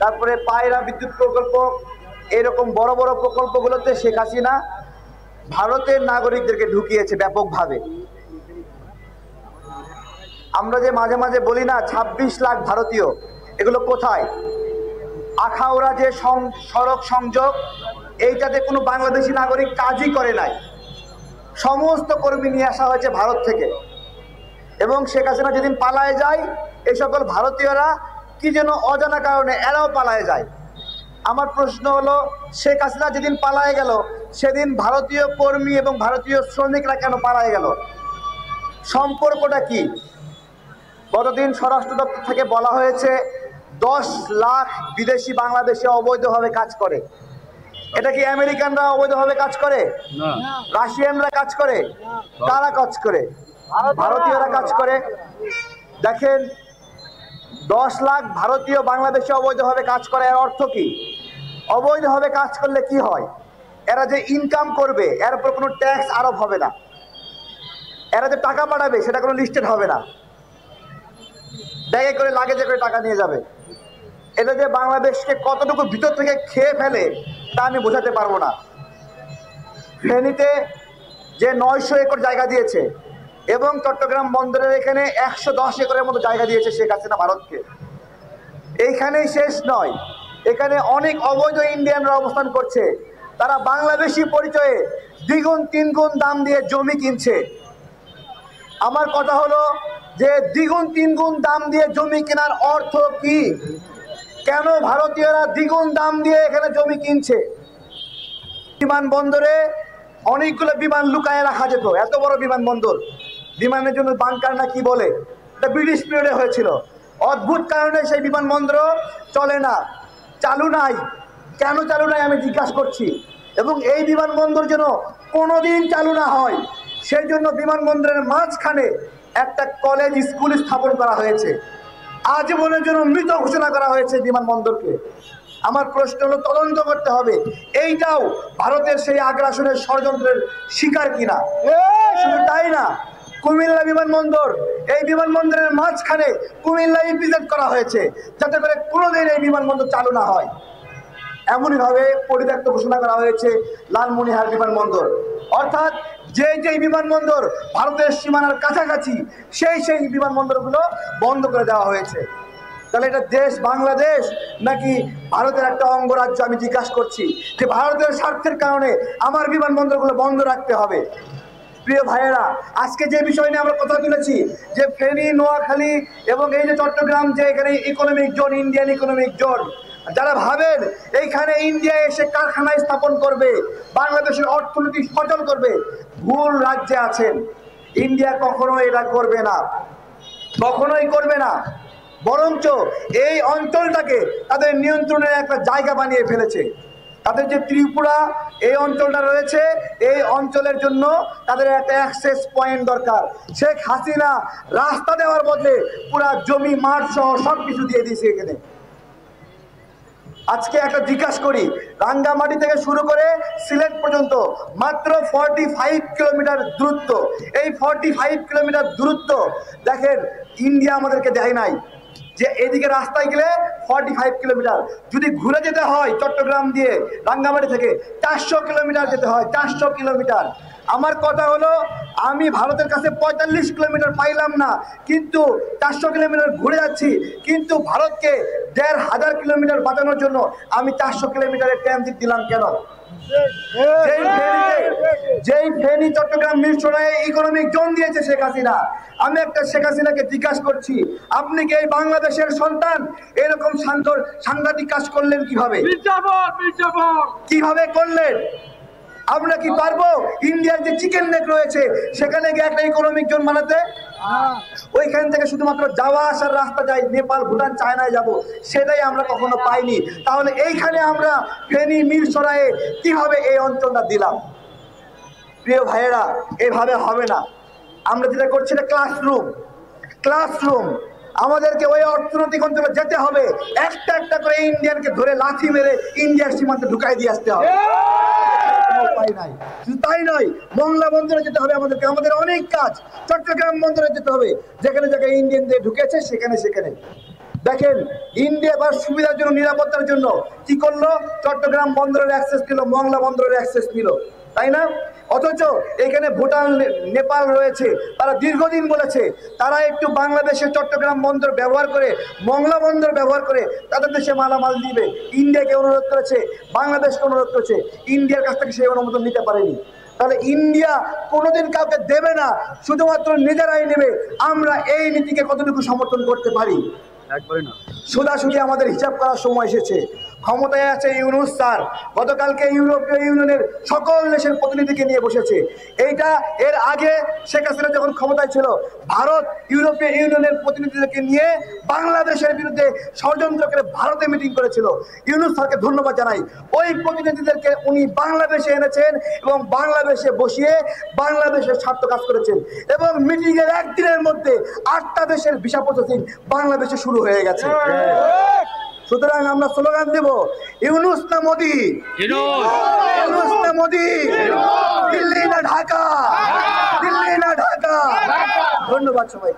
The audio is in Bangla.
তারপরে পায়রা বিদ্যুৎ প্রকল্প, এরকম বড় বড় প্রকল্পগুলোতে শেখ হাসিনা ভারতের নাগরিকদেরকে ঢুকিয়েছে ব্যাপকভাবে। আমরা যে মাঝে মাঝে বলি না ২৬ লাখ ভারতীয়, এগুলো কোথায়? আখাউড়া যে সড়ক সংযোগ, এইটাতে কোনো বাংলাদেশি নাগরিক কাজই করে নাই। সমস্ত কর্মী নিয়ে আসা হয়েছে ভারত থেকে, এবং শেখ হাসিনা যেদিন পালায়ে যায় এই সকল ভারতীয়রা কি যেন অজানা কারণে এরাও পালায়ে যায়। আমার প্রশ্ন হলো, শেখ হাসিনা যেদিন পালায়ে গেল সেদিন ভারতীয় কর্মী এবং ভারতীয় শ্রমিকরা কেন পালায়ে গেল? সম্পর্কটা কি? গতদিন স্বরাষ্ট্র দপ্তর থেকে বলা হয়েছে 10 লাখ বিদেশি বাংলাদেশে অবৈধভাবে কাজ করে। এটা কি আমেরিকানরা অবৈধভাবে কাজ করে? রাশিয়ানরা কাজ করে? কারা কাজ করে? ভারতীয়রা কাজ করে। দেখেন, 10 লাখ ভারতীয় বাংলাদেশে অবৈধভাবে কাজ করে, এর অর্থ কি? অবৈধভাবে কাজ করলে কি হয়? এরা যে ইনকাম করবে এর উপর কোনো ট্যাক্স আরোপ হবে না। এরা যে টাকা পাঠাবে সেটা কোনো লিস্টেড হবে না, ব্যাগে করে লাগেজে করে টাকা নিয়ে যাবে। এটা যে বাংলাদেশকে কতটুকু ভিতর থেকে খেয়ে ফেলে তা আমি বোঝাতে পারবো না। ফেনীতে যে 900 একর জায়গা দিয়েছে এবং চট্টগ্রাম বন্দরের এখানে 110 একরের মতো জায়গা দিয়েছে শেখ হাসিনা ভারতকে, এইখানেই শেষ নয়, এখানে অনেক অবৈধ ইন্ডিয়ানরা অবস্থান করছে। তারা বাংলাদেশি পরিচয়ে দ্বিগুণ তিনগুণ দাম দিয়ে জমি কিনছে। আমার কথা হলো যে দ্বিগুণ তিনগুণ দাম দিয়ে জমি কেনার অর্থ কি? কেন ভারতীয়রা দ্বিগুণ দাম দিয়ে এখানে জমি কিনছে? বিমানবন্দরে অনেকগুলো বিমান লুকায় রাখা যেত, এত বড় বিমানবন্দর, বিমানের জন্য বাংকার না কি বলে, এটা ব্রিটিশ পিরিয়ডে হয়েছিল। অদ্ভুত কারণে সেই বিমানবন্দর চলে না, চালু নাই। কেন চালু নাই আমি জিজ্ঞাসা করছি। এবং এই বিমানবন্দর যেন কোনোদিন চালু না হয় সেই জন্য বিমানবন্দরের মাঝখানে একটা কলেজ স্কুল স্থাপন করা হয়েছে। আজীবনের জন্য মৃত ঘোষণা করা হয়েছে বিমানবন্দরকে। আমার প্রশ্ন হলো, তদন্ত করতে হবে এইটাও ভারতের সেই আগ্রাসনের ষড়যন্ত্রের শিকার কিনা। শুধু তাই না, কুমিল্লা বিমানবন্দর, এই বিমানবন্দরের মাঝখানে কুমিল্লা ইপিজেড করা হয়েছে যাতে করে কোনোদিন এই বিমানবন্দর চালু না হয়। এমনইভাবে পরিত্যক্ত ঘোষণা করা হয়েছে লালমনিরহাট বিমানবন্দর। অর্থাৎ যেই বিমানবন্দর ভারতের সীমানার কাছাকাছি সেই বিমানবন্দরগুলো বন্ধ করে দেওয়া হয়েছে। তাহলে এটা দেশ বাংলাদেশ নাকি ভারতের একটা অঙ্গরাজ্য? আমি জিজ্ঞাসা করছি যে ভারতের স্বার্থের কারণে আমার বিমানবন্দরগুলো বন্ধ রাখতে হবে। প্রিয় ভাইয়েরা, আজকে যে বিষয় নিয়ে আমরা কথা তুলেছি যে ফেনী, নোয়াখালী এবং এই যে চট্টগ্রাম, যে এখানে economic zone, Indian economic zone, যারা ভাবেন এইখানে ইন্ডিয়া এসে কারখানা স্থাপন করবে, বাংলাদেশের অর্থনীতি সচল করবে, ভুল রাজ্যে আছেন। ইন্ডিয়া কখনো এটা করবে না, কখনোই করবে না। বরঞ্চ এই অঞ্চলটাকে তাদের নিয়ন্ত্রণের একটা জায়গা বানিয়ে ফেলেছে। তাদের যে ত্রিপুরা এই অঞ্চলটা রয়েছে, এই অঞ্চলের জন্য তাদের একটা অ্যাক্সেস পয়েন্ট দরকার। শেখ হাসিনা রাস্তা দেওয়ার বদলে পুরা জমি মাঠ সহ সব কিছু দিয়ে দিয়েছে এখানে। আজকে একটা জিজ্ঞাসা করি, রাঙ্গামাটি থেকে শুরু করে সিলেট পর্যন্ত মাত্র 45 কিলোমিটার দূরত্ব। এই 45 কিলোমিটার দূরত্ব দেখেন ইন্ডিয়া আমাদেরকে দেয় নাই যে এদিকে রাস্তায় গেলে 45 কিলোমিটার, যদি ঘুরে যেতে হয় চট্টগ্রাম দিয়ে রাঙ্গামাটি থেকে 400 কিলোমিটার যেতে হয়, 400 কিলোমিটার। আমার কথা হলো, আমি ভারতের কাছে 45 কিলোমিটার পাইলাম না, কিন্তু 400 কিলোমিটার ঘুরে যাচ্ছি, কিন্তু ভারতকে 1500 কিলোমিটার বাঁচানোর জন্য আমি 400 কিলোমিটারের ট্রানজিট দিলাম কেন? যেই ফেনী চট্টগ্রাম মিরসরাই ইকোনমিক জোন দিয়েছে শেখ হাসিনা, আমি একটা শেখ হাসিনাকে জিজ্ঞাসা করছি, আপনি কি এই বাংলাদেশের সন্তান এরকম সাংঘাতিক কাজ করলেন কিভাবে? কিভাবে করলেন? আমরা কি পারবো ইন্ডিয়ার যে চিকেন নেক রয়েছে সেখানে গিয়ে একটা ইকোনমিক জোন বানাতে? ওইখান থেকে শুধুমাত্র যাওয়া আসার রাস্তা যায়, নেপাল, ভুটান, চায়নায় যাব, সেটাই আমরা কখনো পাইনি। তাহলে এইখানে আমরা ফেনী, মিরসরাইয়ে কিভাবে এই অঞ্চলটা দিলাম? প্রিয় ভাইয়েরা, এভাবে হবে না। আমরা যেটা করছি এটা ক্লাসরুম। আমাদেরকে ওই অর্থনৈতিক অঞ্চলে যেতে হবে, একটা একটা করে ইন্ডিয়ানকে ধরে লাথি মেরে ইন্ডিয়ার সীমান্তে ঢুকাই দিয়ে আসতে হবে। তাই নয়, মংলা বন্দরে যেতে হবে আমাদেরকে, আমাদের অনেক কাজ। চট্টগ্রাম বন্দরে যেতে হবে, যেখানে ইন্ডিয়ানদের ঢুকেছে সেখানে। দেখেন ইন্ডিয়া এবার সুবিধার জন্য, নিরাপত্তার জন্য কি করলো? চট্টগ্রাম বন্দরের অ্যাক্সেস নিল, মংলা বন্দরের অ্যাক্সেস নিল, তাই না? অথচ এখানে ভুটান, নেপাল রয়েছে, তারা দীর্ঘদিন বলেছে তারা একটু বাংলাদেশের চট্টগ্রাম বন্দর ব্যবহার করে, মংলা বন্দর ব্যবহার করে তাদের দেশে মালামাল দিবে। ইন্ডিয়াকে অনুরোধ করেছে, বাংলাদেশকে অনুরোধ করেছে, ইন্ডিয়ার কাছ থেকে সেই অনুমোদন নিতে পারেনি। তাহলে ইন্ডিয়া কোনোদিন কাউকে দেবে না, শুধুমাত্র নিজেরাই নেবে। আমরা এই নীতিকে কতটুকু সমর্থন করতে পারি? একবারে না। সোজাসুজি আমাদের হিসাব করার সময় এসেছে। ক্ষমতায় আছে ইউনূস স্যার, গতকালকে ইউরোপীয় ইউনিয়নের সকল দেশের প্রতিনিধিকে নিয়ে বসেছে। এইটা এর আগে শেখ হাসিনা যখন ক্ষমতায় ছিল, ভারত ইউরোপীয় ইউনিয়নের প্রতিনিধিদেরকে নিয়ে বাংলাদেশের বিরুদ্ধে ষড়যন্ত্র করে ভারতে মিটিং করেছিল। ইউনূস স্যারকে ধন্যবাদ জানাই। ওই প্রতিনিধিদেরকে উনি বাংলাদেশে এনেছেন এবং বাংলাদেশে বসিয়ে বাংলাদেশের স্বার্থ কাজ করেছেন, এবং মিটিংয়ের একদিনের মধ্যে 8টা দেশের ভিসা প্রসেসিং বাংলাদেশে শুরু হয়ে গেছে। সুতরাং আমরা স্লোগান দেব, ইউনূস না মোদি, ইউনূস না মোদি, দিল্লি না ঢাকা, দিল্লি না ঢাকা। ধন্যবাদ সবাই।